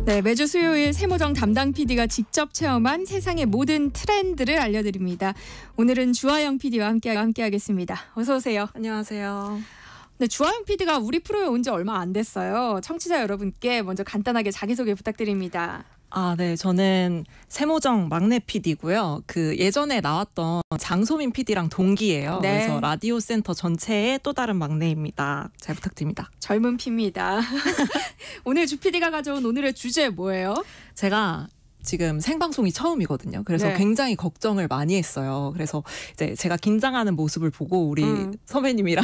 네, 매주 수요일 세모정 담당 PD가 직접 체험한 세상의 모든 트렌드를 알려드립니다. 오늘은 주하영 PD와 함께하겠습니다. 어서 오세요. 안녕하세요. 네, 주하영 PD가 우리 프로에 온 지 얼마 안 됐어요. 청취자 여러분께 먼저 간단하게 자기소개 부탁드립니다. 네. 저는 세모정 막내 PD고요. 예전에 나왔던 장소민 PD랑 동기예요. 네. 그래서 라디오 센터 전체의 또 다른 막내입니다. 잘 부탁드립니다. 젊은 피입니다. 오늘 주 PD가 가져온 오늘의 주제 뭐예요? 제가 지금 생방송이 처음이거든요. 그래서 네. 굉장히 걱정을 많이 했어요. 그래서 이제 제가 긴장하는 모습을 보고 우리 선배님이랑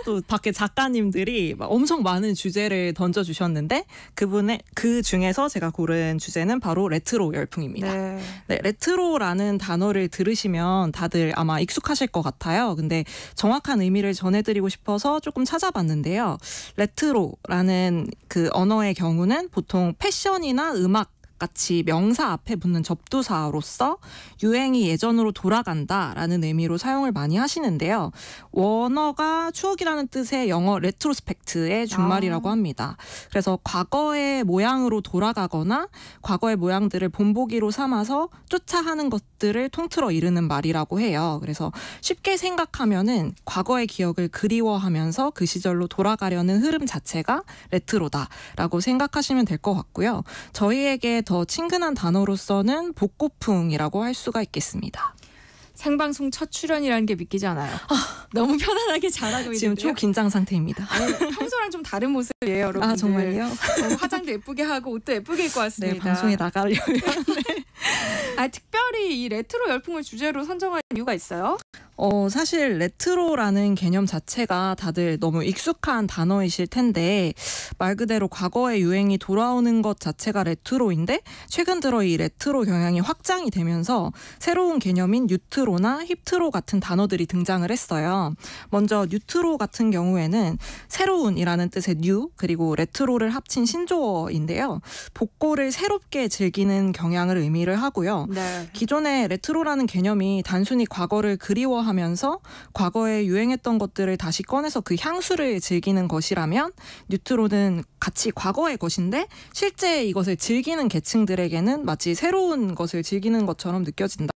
또 밖에 작가님들이 막 엄청 많은 주제를 던져주셨는데 그 중에서 제가 고른 주제는 바로 레트로 열풍입니다. 네. 네, 레트로라는 단어를 들으시면 다들 아마 익숙하실 것 같아요. 근데 정확한 의미를 전해드리고 싶어서 조금 찾아봤는데요. 레트로라는 그 언어의 경우는 보통 패션이나 음악 같이 명사 앞에 붙는 접두사로서 유행이 예전으로 돌아간다라는 의미로 사용을 많이 하시는데요. 원어가 추억이라는 뜻의 영어 레트로스펙트의 준말이라고 합니다. 그래서 과거의 모양으로 돌아가거나 과거의 모양들을 본보기로 삼아서 쫓아하는 것들을 통틀어 이르는 말이라고 해요. 그래서 쉽게 생각하면은 과거의 기억을 그리워하면서 그 시절로 돌아가려는 흐름 자체가 레트로다라고 생각하시면 될 것 같고요. 저희에게 더 친근한 단어로서는 복고풍이라고 할 수가 있겠습니다. 생방송 첫 출연이라는 게 믿기지 않아요. 너무 편안하게 잘하고 있는데요. 지금 초긴장 상태입니다. 평소랑 좀 다른 모습이에요, 여러분들. 아, 정말요? 화장도 예쁘게 하고 옷도 예쁘게 입고 왔습니다. 네, 방송에 나가려면. 특별히 이 레트로 열풍을 주제로 선정한 이유가 있어요? 사실 레트로라는 개념 자체가 다들 너무 익숙한 단어이실 텐데 말 그대로 과거의 유행이 돌아오는 것 자체가 레트로인데 최근 들어 이 레트로 경향이 확장이 되면서 새로운 개념인 뉴트로나 힙트로 같은 단어들이 등장을 했어요. 먼저 뉴트로 같은 경우에는 새로운이라는 뜻의 뉴 그리고 레트로를 합친 신조어인데요. 복고를 새롭게 즐기는 경향을 의미를 하고요. 네. 기존의 레트로라는 개념이 단순히 과거를 그리워하면서 과거에 유행했던 것들을 다시 꺼내서 그 향수를 즐기는 것이라면 뉴트로는 같이 과거의 것인데 실제 이것을 즐기는 계층들에게는 마치 새로운 것을 즐기는 것처럼 느껴진다.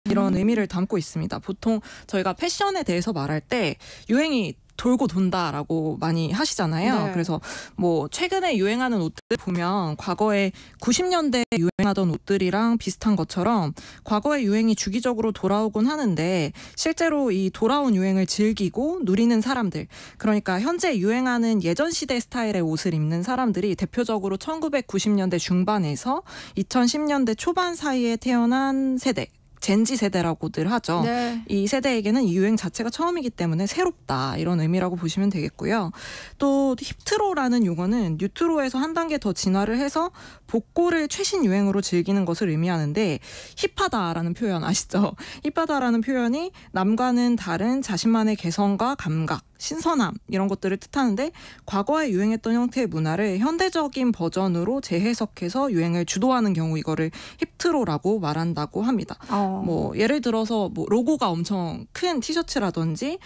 이런 의미를 담고 있습니다. 보통 저희가 패션에 대해서 말할 때 유행이 돌고 돈다라고 많이 하시잖아요. 네. 그래서 뭐 최근에 유행하는 옷들 보면 과거에 90년대에 유행하던 옷들이랑 비슷한 것처럼 과거의 유행이 주기적으로 돌아오곤 하는데 실제로 이 돌아온 유행을 즐기고 누리는 사람들, 그러니까 현재 유행하는 예전 시대 스타일의 옷을 입는 사람들이 대표적으로 1990년대 중반에서 2010년대 초반 사이에 태어난 세대, 젠지 세대라고들 하죠. 네. 이 세대에게는 이 유행 자체가 처음이기 때문에 새롭다 이런 의미라고 보시면 되겠고요. 또 힙트로라는 용어는 뉴트로에서 한 단계 더 진화를 해서 복고를 최신 유행으로 즐기는 것을 의미하는데 힙하다라는 표현 아시죠? 힙하다라는 표현이 남과는 다른 자신만의 개성과 감각, 신선함 이런 것들을 뜻하는데 과거에 유행했던 형태의 문화를 현대적인 버전으로 재해석해서 유행을 주도하는 경우 이거를 힙트로라고 말한다고 합니다. 뭐 예를 들어서 뭐 로고가 엄청 큰 티셔츠라든지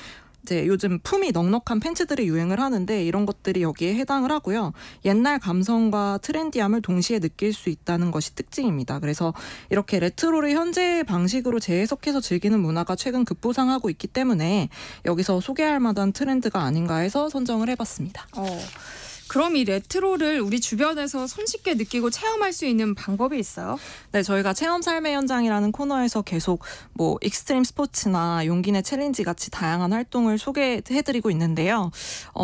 이제 요즘 품이 넉넉한 팬츠들이 유행을 하는데 이런 것들이 여기에 해당을 하고요. 옛날 감성과 트렌디함을 동시에 느낄 수 있다는 것이 특징입니다. 그래서 이렇게 레트로를 현재의 방식으로 재해석해서 즐기는 문화가 최근 급부상하고 있기 때문에 여기서 소개할 만한 트렌드가 아닌가 해서 선정을 해봤습니다. 그럼 이 레트로를 우리 주변에서 손쉽게 느끼고 체험할 수 있는 방법이 있어요? 네, 저희가 체험 삶의 현장이라는 코너에서 계속 뭐 익스트림 스포츠나 용기 내 챌린지 같이 다양한 활동을 소개해드리고 있는데요.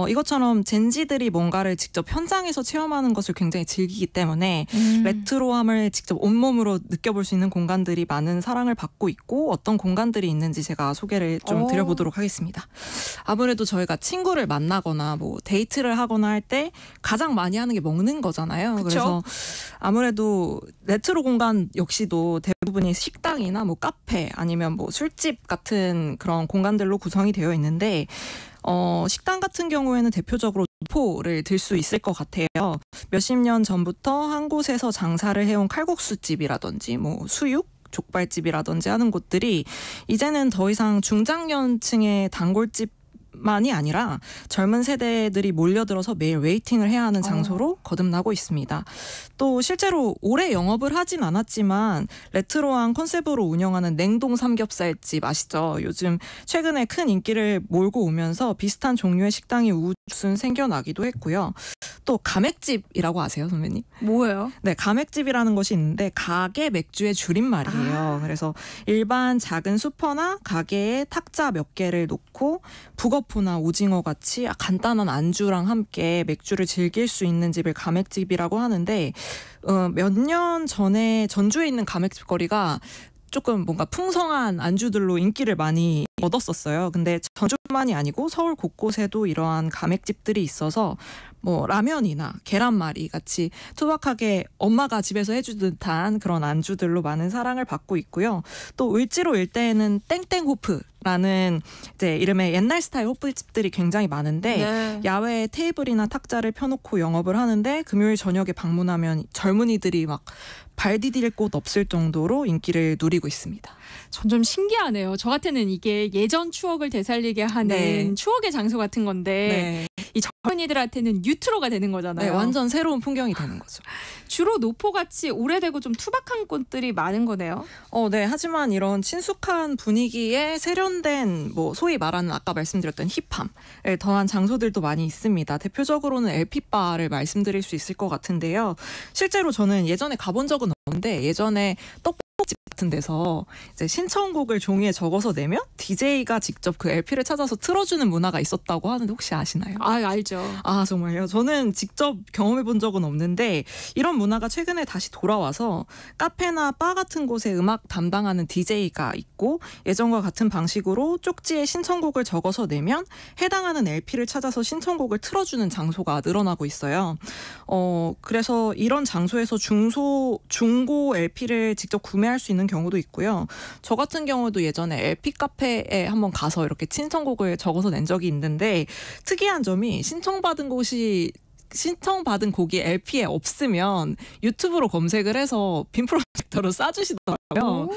이것처럼 젠지들이 뭔가를 직접 현장에서 체험하는 것을 굉장히 즐기기 때문에 레트로함을 직접 온몸으로 느껴볼 수 있는 공간들이 많은 사랑을 받고 있고 어떤 공간들이 있는지 제가 소개를 좀 드려보도록 하겠습니다. 아무래도 저희가 친구를 만나거나 뭐 데이트를 하거나 할 때 가장 많이 하는 게 먹는 거잖아요. 그쵸? 그래서 아무래도 레트로 공간 역시도 대부분이 식당이나 뭐 카페 아니면 뭐 술집 같은 그런 공간들로 구성이 되어 있는데 식당 같은 경우에는 대표적으로 포를 들 수 있을 것 같아요. 몇십 년 전부터 한 곳에서 장사를 해온 칼국수집이라든지 뭐 수육, 족발집이라든지 하는 곳들이 이제는 더 이상 중장년층의 단골집 뿐만이 아니라 젊은 세대들이 몰려들어서 매일 웨이팅을 해야 하는 장소로 거듭나고 있습니다. 또 실제로 오래 영업을 하진 않았지만 레트로한 컨셉으로 운영하는 냉동 삼겹살집 아시죠? 요즘 최근에 큰 인기를 몰고 오면서 비슷한 종류의 식당이 우후죽순 생겨나기도 했고요. 또 가맥집이라고 아세요, 선배님? 뭐예요? 네, 가맥집이라는 것이 있는데 가게 맥주의 줄임말이에요. 그래서 일반 작은 슈퍼나 가게에 탁자 몇 개를 놓고 북어포나 오징어 같이 간단한 안주랑 함께 맥주를 즐길 수 있는 집을 가맥집이라고 하는데 몇 년 전에 전주에 있는 가맥집 거리가 조금 뭔가 풍성한 안주들로 인기를 많이 얻었었어요. 근데 전주뿐만이 아니고 서울 곳곳에도 이러한 가맥집들이 있어서 뭐 라면이나 계란말이 같이 투박하게 엄마가 집에서 해주는 듯한 그런 안주들로 많은 사랑을 받고 있고요. 또 을지로 일대에는 땡땡호프라는 이제 이름의 옛날 스타일 호프집들이 굉장히 많은데 네. 야외에 테이블이나 탁자를 펴놓고 영업을 하는데 금요일 저녁에 방문하면 젊은이들이 막 발 디딜 곳 없을 정도로 인기를 누리고 있습니다. 점점 신기하네요. 저 같아는 이게 예전 추억을 되살리게 하는 네. 추억의 장소 같은 건데 이 젊은이들한테는 뉴트로가 되는 거잖아요. 네, 완전 새로운 풍경이 되는 거죠. 주로 노포같이 오래되고 좀 투박한 곳들이 많은 거네요. 네. 하지만 이런 친숙한 분위기에 세련된 뭐 소위 말하는 아까 말씀드렸던 힙함을 더한 장소들도 많이 있습니다. 대표적으로는 LP바를 말씀드릴 수 있을 것 같은데요. 실제로 저는 예전에 가본 적은 없는데 예전에 떡볶이집 같은 데서 이제 신청곡을 종이에 적어서 내면 DJ가 직접 그 LP를 찾아서 틀어주는 문화가 있었다고 하는데 혹시 아시나요? 알죠. 아, 정말요? 저는 직접 경험해 본 적은 없는데 이런 문화가 최근에 다시 돌아와서 카페나 바 같은 곳에 음악 담당하는 DJ가 있고 예전과 같은 방식으로 쪽지에 신청곡을 적어서 내면 해당하는 LP를 찾아서 신청곡을 틀어주는 장소가 늘어나고 있어요. 그래서 이런 장소에서 중고 LP를 직접 구매할 수 있는 경우도 있고요. 저 같은 경우도 예전에 LP 카페에 한번 가서 이렇게 신청곡을 적어서 낸 적이 있는데 특이한 점이 신청받은 신청받은 곡이 LP에 없으면 유튜브로 검색을 해서 빔 프로젝터로 쏴주시더라고요.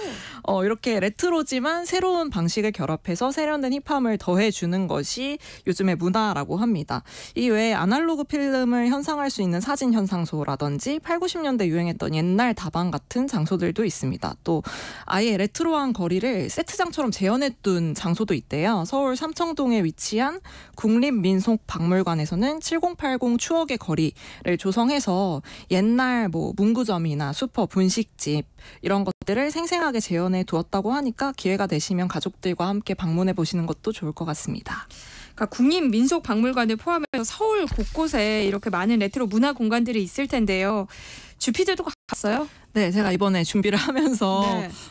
이렇게 레트로지만 새로운 방식을 결합해서 세련된 힙함을 더해주는 것이 요즘의 문화라고 합니다. 이 외에 아날로그 필름을 현상할 수 있는 사진 현상소라든지 8, 90년대 유행했던 옛날 다방 같은 장소들도 있습니다. 또 아예 레트로한 거리를 세트장처럼 재현해둔 장소도 있대요. 서울 삼청동에 위치한 국립민속박물관에서는 7080 추억의 거리를 조성해서 옛날 뭐 문구점이나 슈퍼, 분식집 이런 것들을 생생하게 재현해 두었다고 하니까 기회가 되시면 가족들과 함께 방문해 보시는 것도 좋을 것 같습니다. 그러니까 국립민속박물관을 포함해서 서울 곳곳에 이렇게 많은 레트로 문화 공간들이 있을 텐데요. 주피디도 갔어요? 네, 제가 이번에 준비를 하면서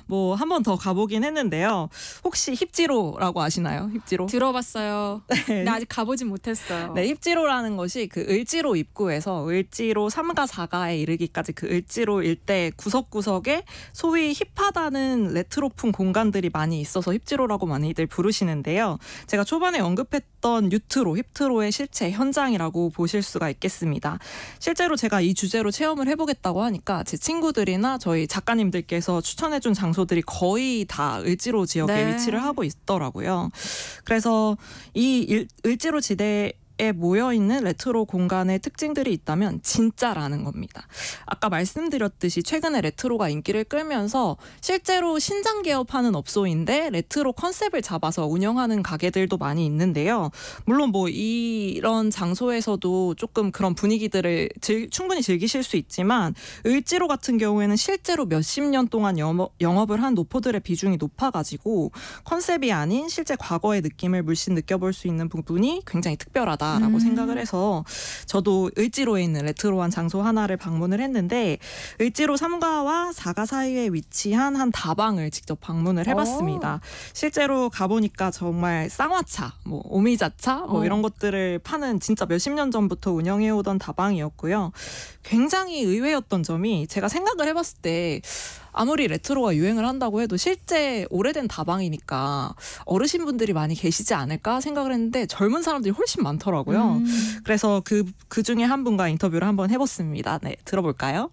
뭐 한 번 더 가보긴 했는데요. 혹시 힙지로라고 아시나요? 힙지로? 들어봤어요. 네. 근데 아직 가보진 못했어요. 네, 힙지로라는 것이 그 을지로 입구에서 을지로 3가 4가에 이르기까지 그 을지로 일대 구석구석에 소위 힙하다는 레트로풍 공간들이 많이 있어서 힙지로라고 많이들 부르시는데요. 제가 초반에 언급했던 뉴트로, 힙트로의 실체 현장이라고 보실 수가 있겠습니다. 실제로 제가 이 주제로 체험을 해보겠다고 하니까 제 친구들이나 저희 작가님들께서 추천해준 장소들이 거의 다 을지로 지역에 위치를 하고 있더라고요. 그래서 이 을지로 지대에 모여있는 레트로 공간의 특징들이 있다면 진짜라는 겁니다. 아까 말씀드렸듯이 최근에 레트로가 인기를 끌면서 실제로 신장 개업하는 업소인데 레트로 컨셉을 잡아서 운영하는 가게들도 많이 있는데요. 물론 뭐 이런 장소에서도 조금 그런 분위기들을 충분히 즐기실 수 있지만 을지로 같은 경우에는 실제로 몇십 년 동안 영업을 한 노포들의 비중이 높아가지고 컨셉이 아닌 실제 과거의 느낌을 물씬 느껴볼 수 있는 부분이 굉장히 특별하다 라고 생각을 해서 저도 을지로에 있는 레트로한 장소 하나를 방문을 했는데 을지로 3가와 4가 사이에 위치한 한 다방을 직접 방문을 해봤습니다. 실제로 가보니까 정말 쌍화차, 뭐 오미자차 뭐 이런 것들을 파는 진짜 몇십 년 전부터 운영해오던 다방이었고요. 굉장히 의외였던 점이 제가 생각을 해봤을 때 아무리 레트로가 유행을 한다고 해도 실제 오래된 다방이니까 어르신분들이 많이 계시지 않을까 생각을 했는데 젊은 사람들이 훨씬 많더라고요. 그래서 그 중에 한 분과 인터뷰를 한번 해봤습니다. 네, 들어볼까요?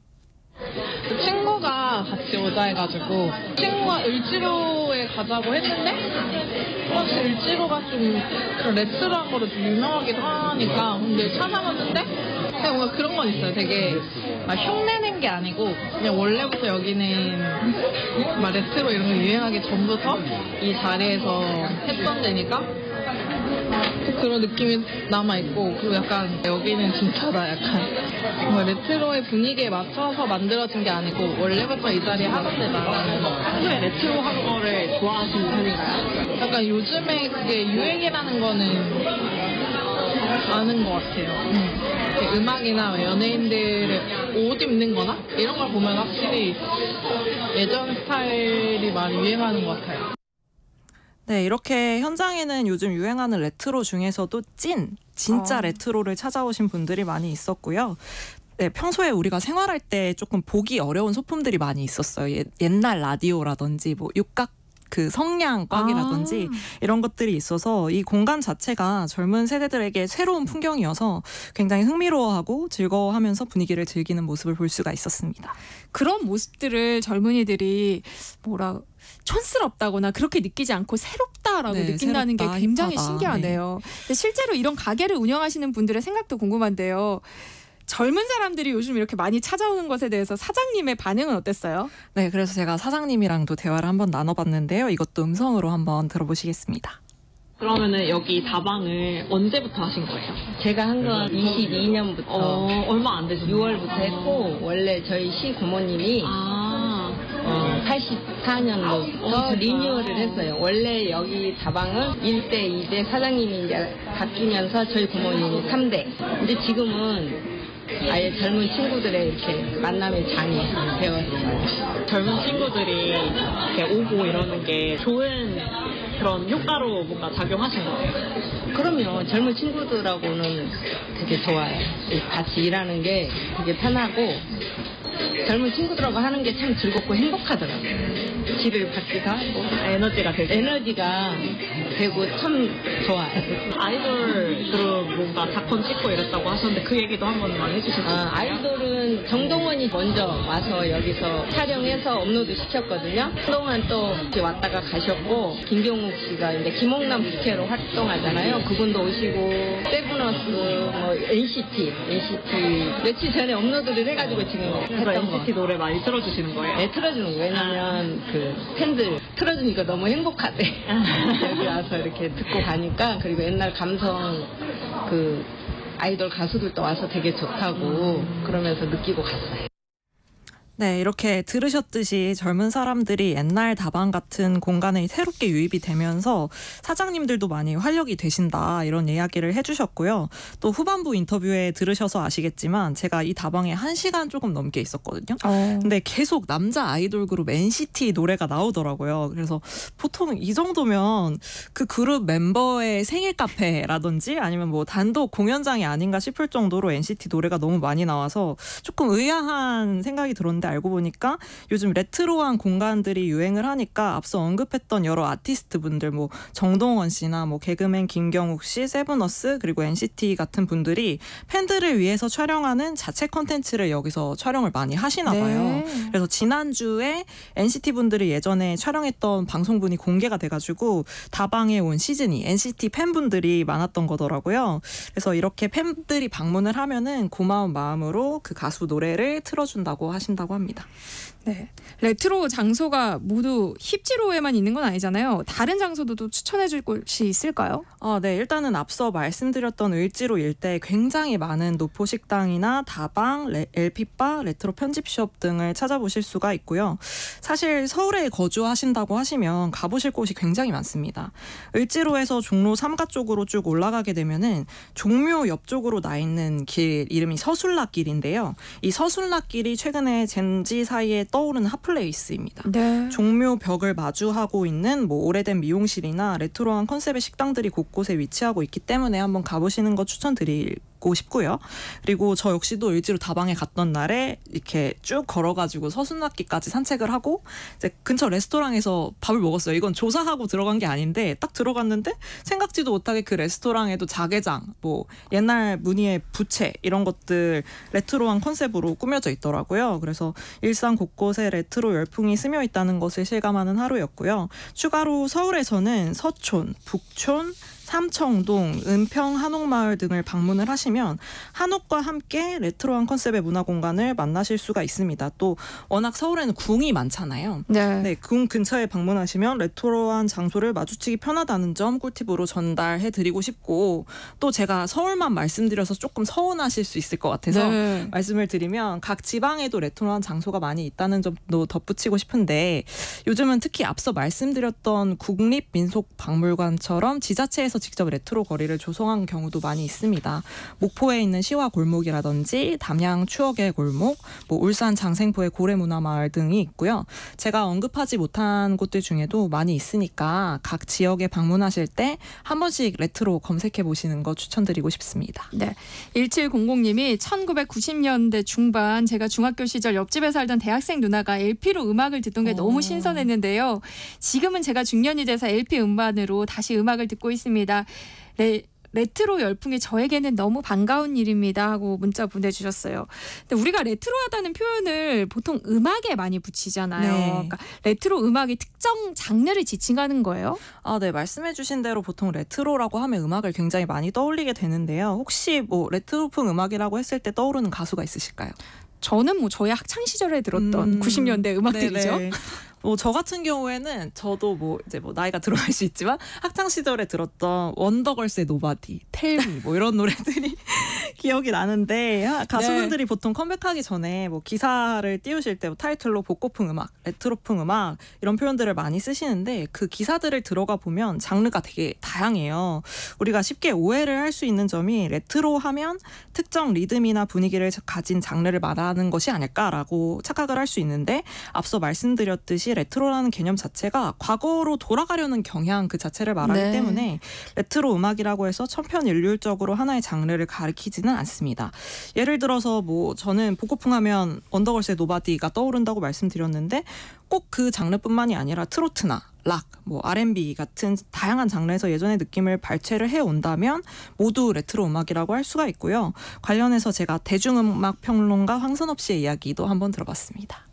친구가 같이 오자 해가지고 친구가 을지로에 가자고 했는데 을지로가 좀 그런 레트로한 거로 좀 유명하기도 하니까 근데 찾아봤는데 그냥 뭔가 그런 건 있어요. 되게 막 흉내낸 게 아니고 그냥 원래부터 여기는 막 레트로 이런 거 유행하기 전부터 이 자리에서 했던 데니까 그런 느낌이 남아있고 그리고 약간 여기는 진짜다 약간 뭔가 레트로의 분위기에 맞춰서 만들어진 게 아니고 원래부터 이 자리에 하던 데다라는 평소에 레트로 한 거를 좋아하시는 편인가요? 약간 요즘에 그게 유행이라는 거는 아는 것 같아요. 음악이나 연예인들의 옷 입는 거나 이런 걸 보면 확실히 예전 스타일이 많이 유행하는 것 같아요. 네, 이렇게 현장에는 요즘 유행하는 레트로 중에서도 진짜 레트로를 찾아오신 분들이 많이 있었고요. 네, 평소에 우리가 생활할 때 조금 보기 어려운 소품들이 많이 있었어요. 옛날 라디오라든지 뭐 육각 그 성냥꽉이라든지 이런 것들이 있어서 이 공간 자체가 젊은 세대들에게 새로운 풍경이어서 굉장히 흥미로워하고 즐거워하면서 분위기를 즐기는 모습을 볼 수가 있었습니다. 그런 모습들을 젊은이들이 촌스럽다거나 그렇게 느끼지 않고 새롭다라고 느낀다는 새롭다, 게 굉장히 힙하다. 신기하네요. 근데 실제로 이런 가게를 운영하시는 분들의 생각도 궁금한데요. 젊은 사람들이 요즘 이렇게 많이 찾아오는 것에 대해서 사장님의 반응은 어땠어요? 네, 그래서 제가 사장님이랑도 대화를 한번 나눠봤는데요. 이것도 음성으로 한번 들어보시겠습니다. 그러면은 여기 다방을 언제부터 하신 거예요? 제가 한 건 22년부터 얼마 안 되셨어요? 6월부터 했고 원래 저희 시 고모님이 84년도부터 리뉴얼을 했어요. 원래 여기 다방은 1대, 2대 사장님이 이제 바뀌면서 저희 고모님이 3대. 근데 지금은 아예 젊은 친구들의 이렇게 만남의 장이 되었어요. 젊은 친구들이 이렇게 오고 이러는 게 좋은 그런 효과로 뭔가 작용하신 거예요? 그럼요. 젊은 친구들하고는 되게 좋아요. 같이 일하는 게 되게 편하고 젊은 친구들하고 하는 게 참 즐겁고 행복하더라고요. 길을 받기도 하고 에너지가 되고 참 좋아요. 아이돌 그룹 뭔가 사건 찍고 이랬다고 하셨는데 그 얘기도 한 번만 해주실 수 있어요? 아이돌은 정동원이 먼저 와서 여기서 촬영해서 업로드 시켰거든요. 그동안 또 이렇게 왔다가 가셨고 김경욱 씨가 이제 김홍남 부캐로 활동하잖아요. 그분도 오시고 세븐어스, 뭐 NCT 며칠 전에 업로드를 해가지고 지금 그래서 NCT 노래 많이 틀어주시는 거예요? 네, 틀어주는 거예요. 왜냐면 그 팬들 틀어주니까 너무 행복하대. 여기 와서 이렇게 듣고 가니까 그리고 옛날 감성 그 아이돌 가수들도 와서 되게 좋다고 그러면서 느끼고 갔어요. 네, 이렇게 들으셨듯이 젊은 사람들이 옛날 다방 같은 공간에 새롭게 유입이 되면서 사장님들도 많이 활력이 되신다 이런 이야기를 해주셨고요. 또 후반부 인터뷰에 들으셔서 아시겠지만 제가 이 다방에 1시간 조금 넘게 있었거든요. 근데 계속 남자 아이돌 그룹 NCT 노래가 나오더라고요. 그래서 보통 이 정도면 그 그룹 멤버의 생일 카페라든지 아니면 뭐 단독 공연장이 아닌가 싶을 정도로 NCT 노래가 너무 많이 나와서 조금 의아한 생각이 들었는데 알고 보니까 요즘 레트로한 공간들이 유행을 하니까 앞서 언급했던 여러 아티스트 분들 뭐 정동원 씨나 뭐 개그맨 김경욱 씨, 세븐어스 그리고 NCT 같은 분들이 팬들을 위해서 촬영하는 자체 컨텐츠를 여기서 촬영을 많이 하시나 봐요. 그래서 지난주에 NCT 분들이 예전에 촬영했던 방송분이 공개가 돼가지고 다방에 온 시즌이 NCT 팬분들이 많았던 거더라고요. 그래서 이렇게 팬들이 방문을 하면은 고마운 마음으로 그 가수 노래를 틀어준다고 하신다고 합니다. 네, 레트로 장소가 모두 힙지로에만 있는 건 아니잖아요. 다른 장소도 또 추천해 줄 곳이 있을까요? 네, 일단은 앞서 말씀드렸던 을지로 일대에 굉장히 많은 노포식당이나 다방, LP바, 레트로 편집숍 등을 찾아보실 수가 있고요. 사실 서울에 거주하신다고 하시면 가보실 곳이 굉장히 많습니다. 을지로에서 종로 3가 쪽으로 쭉 올라가게 되면은 종묘 옆쪽으로 나 있는 길 이름이 서술락길인데요. 이 서술락길이 최근에 젠지 사이에 떠오르는 핫플레이스입니다. 네. 종묘 벽을 마주하고 있는 뭐 오래된 미용실이나 레트로한 컨셉의 식당들이 곳곳에 위치하고 있기 때문에 한번 가보시는 거 추천드릴게요. 있고 싶고요. 그리고 저 역시도 을지로 다방에 갔던 날에 이렇게 쭉 걸어가지고 서순례길까지 산책을 하고 이제 근처 레스토랑에서 밥을 먹었어요. 이건 조사하고 들어간 게 아닌데 딱 들어갔는데 생각지도 못하게 그 레스토랑에도 자개장, 뭐 옛날 무늬의 부채 이런 것들 레트로한 컨셉으로 꾸며져 있더라고요. 그래서 일상 곳곳에 레트로 열풍이 스며 있다는 것을 실감하는 하루였고요. 추가로 서울에서는 서촌, 북촌, 삼청동, 은평, 한옥마을 등을 방문을 하시면 한옥과 함께 레트로한 컨셉의 문화공간을 만나실 수가 있습니다. 또 워낙 서울에는 궁이 많잖아요. 네, 궁 근처에 방문하시면 레트로한 장소를 마주치기 편하다는 점 꿀팁으로 전달해드리고 싶고, 또 제가 서울만 말씀드려서 조금 서운하실 수 있을 것 같아서 말씀을 드리면 각 지방에도 레트로한 장소가 많이 있다는 점도 덧붙이고 싶은데, 요즘은 특히 앞서 말씀드렸던 국립민속박물관처럼 지자체에서 직접 레트로 거리를 조성한 경우도 많이 있습니다. 목포에 있는 시화 골목이라든지 담양 추억의 골목, 울산 장생포의 고래문화마을 등이 있고요. 제가 언급하지 못한 곳들 중에도 많이 있으니까 각 지역에 방문하실 때 한 번씩 레트로 검색해 보시는 거 추천드리고 싶습니다. 네, 1700님이 1990년대 중반 제가 중학교 시절 옆집에 살던 대학생 누나가 LP로 음악을 듣던 게 너무 신선했는데요. 지금은 제가 중년이 돼서 LP 음반으로 다시 음악을 듣고 있습니다. 레트로 열풍이 저에게는 너무 반가운 일입니다 하고 문자 보내주셨어요. 근데 우리가 레트로하다는 표현을 보통 음악에 많이 붙이잖아요. 네. 그러니까 레트로 음악이 특정 장르를 지칭하는 거예요? 네, 말씀해주신 대로 보통 레트로라고 하면 음악을 굉장히 많이 떠올리게 되는데요. 혹시 레트로풍 음악이라고 했을 때 떠오르는 가수가 있으실까요? 저는 저희 학창 시절에 들었던 90년대 음악들이죠. 네네. 저 같은 경우에는 저도 이제 나이가 들어갈 수 있지만 학창 시절에 들었던 원더걸스의 노바디, 텔미 이런 노래들이 기억이 나는데, 가수분들이 보통 컴백하기 전에 기사를 띄우실 때 타이틀로 복고풍 음악, 레트로풍 음악 이런 표현들을 많이 쓰시는데, 그 기사들을 들어가 보면 장르가 되게 다양해요. 우리가 쉽게 오해를 할 수 있는 점이 레트로 하면 특정 리듬이나 분위기를 가진 장르를 말하는 것이 아닐까라고 착각을 할 수 있는데, 앞서 말씀드렸듯이 레트로라는 개념 자체가 과거로 돌아가려는 경향 그 자체를 말하기 때문에 레트로 음악이라고 해서 천편일률적으로 하나의 장르를 가리키지는 않습니다. 예를 들어서 저는 복고풍 하면 원더걸스의 노바디가 떠오른다고 말씀드렸는데, 꼭 그 장르뿐만이 아니라 트로트나 락, R&B 같은 다양한 장르에서 예전의 느낌을 발췌를 해온다면 모두 레트로 음악이라고 할 수가 있고요. 관련해서 제가 대중음악 평론가 황선업 씨의 이야기도 한번 들어봤습니다.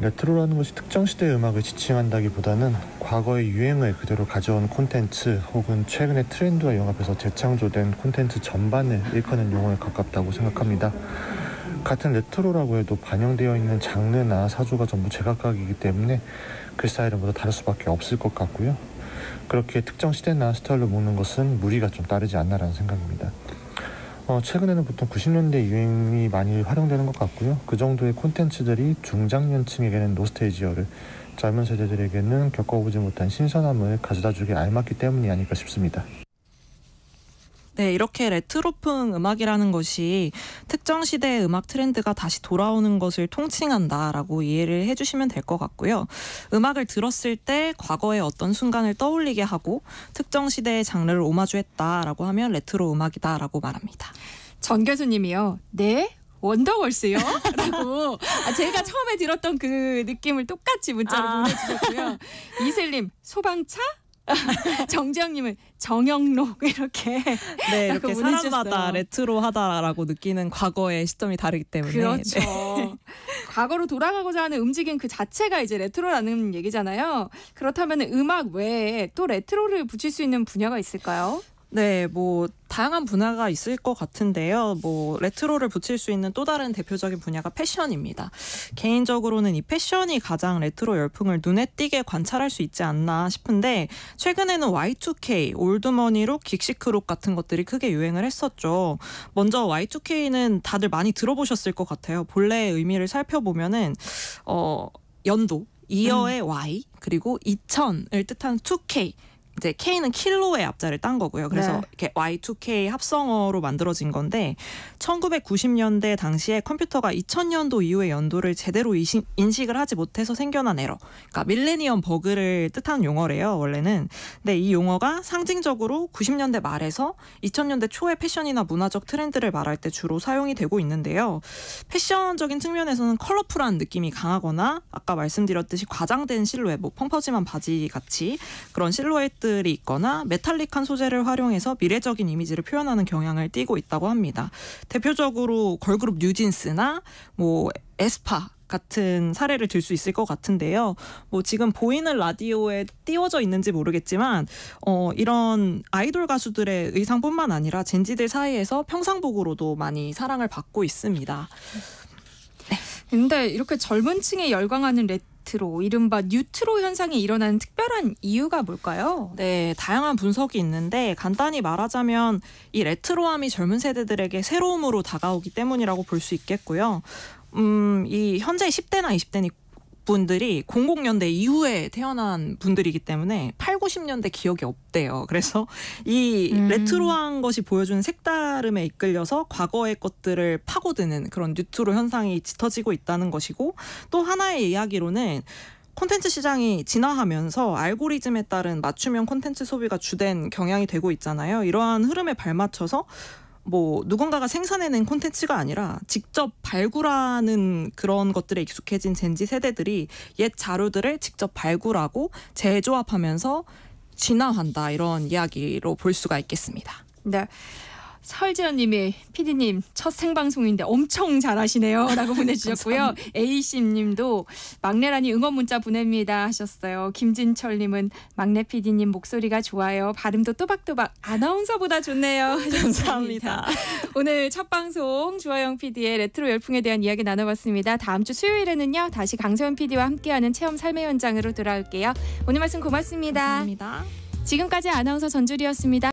레트로라는 것이 특정 시대의 음악을 지칭한다기보다는 과거의 유행을 그대로 가져온 콘텐츠 혹은 최근의 트렌드와 융합해서 재창조된 콘텐츠 전반을 일컫는 용어에 가깝다고 생각합니다. 같은 레트로라고 해도 반영되어 있는 장르나 사조가 전부 제각각이기 때문에 그 스타일은 모두 다를 수밖에 없을 것 같고요. 그렇게 특정 시대나 스타일로 묶는 것은 무리가 좀 따르지 않나라는 생각입니다. 최근에는 보통 90년대 유행이 많이 활용되는 것 같고요. 그 정도의 콘텐츠들이 중장년층에게는 노스텔지어를, 젊은 세대들에게는 겪어보지 못한 신선함을 가져다주기에 알맞기 때문이 아닐까 싶습니다. 네, 이렇게 레트로풍 음악이라는 것이 특정 시대의 음악 트렌드가 다시 돌아오는 것을 통칭한다라고 이해를 해주시면 될 것 같고요. 음악을 들었을 때 과거의 어떤 순간을 떠올리게 하고 특정 시대의 장르를 오마주했다라고 하면 레트로 음악이다라고 말합니다. 전 교수님이요. 네? 원더걸스요? 라고 제가 처음에 들었던 그 느낌을 똑같이 문자로 보내주셨고요. 이슬님, 소방차? 정지영님은 정영록 이렇게 이렇게 사람마다 레트로하다라고 느끼는 과거의 시점이 다르기 때문에 그렇죠. 과거로 돌아가고자 하는 움직임 그 자체가 이제 레트로라는 얘기잖아요. 그렇다면 음악 외에 또 레트로를 붙일 수 있는 분야가 있을까요? 네, 다양한 분야가 있을 것 같은데요. 레트로를 붙일 수 있는 또 다른 대표적인 분야가 패션입니다. 개인적으로는 이 패션이 가장 레트로 열풍을 눈에 띄게 관찰할 수 있지 않나 싶은데, 최근에는 Y2K, 올드머니룩, 긱시크룩 같은 것들이 크게 유행을 했었죠. 먼저 Y2K는 다들 많이 들어보셨을 것 같아요. 본래의 의미를 살펴보면은 연도, 이어의 Y, 그리고 2000을 뜻하는 2K, 이제 K는 킬로의 앞자를 딴 거고요. 그래서 네. 이렇게 Y2K 합성어로 만들어진 건데 1990년대 당시에 컴퓨터가 2000년도 이후의 연도를 제대로 인식을 하지 못해서 생겨난 에러. 그러니까 밀레니엄 버그를 뜻하는 용어래요. 원래는. 근데 이 용어가 상징적으로 90년대 말에서 2000년대 초의 패션이나 문화적 트렌드를 말할 때 주로 사용이 되고 있는데요. 패션적인 측면에서는 컬러풀한 느낌이 강하거나 아까 말씀드렸듯이 과장된 실루엣, 뭐 펑퍼짐한 바지 같이 그런 실루엣들이 있거나 메탈릭한 소재를 활용해서 미래적인 이미지를 표현하는 경향을 띠고 있다고 합니다. 대표적으로 걸그룹 뉴진스나 뭐 에스파 같은 사례를 들 수 있을 것 같은데요. 뭐 지금 보이는 라디오에 띄워져 있는지 모르겠지만 이런 아이돌 가수들의 의상뿐만 아니라 젠지들 사이에서 평상복으로도 많이 사랑을 받고 있습니다. 근데 이렇게 젊은 층에 열광하는 레트로, 이른바 뉴트로 현상이 일어나는 특별한 이유가 뭘까요? 네, 다양한 분석이 있는데 간단히 말하자면 이 레트로함이 젊은 세대들에게 새로움으로 다가오기 때문이라고 볼 수 있겠고요. 이 현재 10대나 20대 분들이 00년대 이후에 태어난 분들이기 때문에 8, 90년대 기억이 없대요. 그래서 이 레트로한 것이 보여주는 색다름에 이끌려서 과거의 것들을 파고드는 그런 뉴트로 현상이 짙어지고 있다는 것이고, 또 하나의 이야기로는 콘텐츠 시장이 진화하면서 알고리즘에 따른 맞춤형 콘텐츠 소비가 주된 경향이 되고 있잖아요. 이러한 흐름에 발맞춰서 뭐 누군가가 생산해낸 콘텐츠가 아니라 직접 발굴하는 그런 것들에 익숙해진 젠지 세대들이 옛 자료들을 직접 발굴하고 재조합하면서 진화한다, 이런 이야기로 볼 수가 있겠습니다. 네. 설지연님이 PD님 첫 생방송인데 엄청 잘하시네요 라고 보내주셨고요. A씨님도 막내라니 응원 문자 보냅니다 하셨어요. 김진철님은 막내 PD님 목소리가 좋아요. 발음도 또박또박 아나운서보다 좋네요. 감사합니다. 오늘 첫 방송 주하영 PD의 레트로 열풍에 대한 이야기 나눠봤습니다. 다음 주 수요일에는요 다시 강소연 PD와 함께하는 체험 삶의 현장으로 돌아올게요. 오늘 말씀 고맙습니다. 감사합니다. 지금까지 아나운서 전주리였습니다.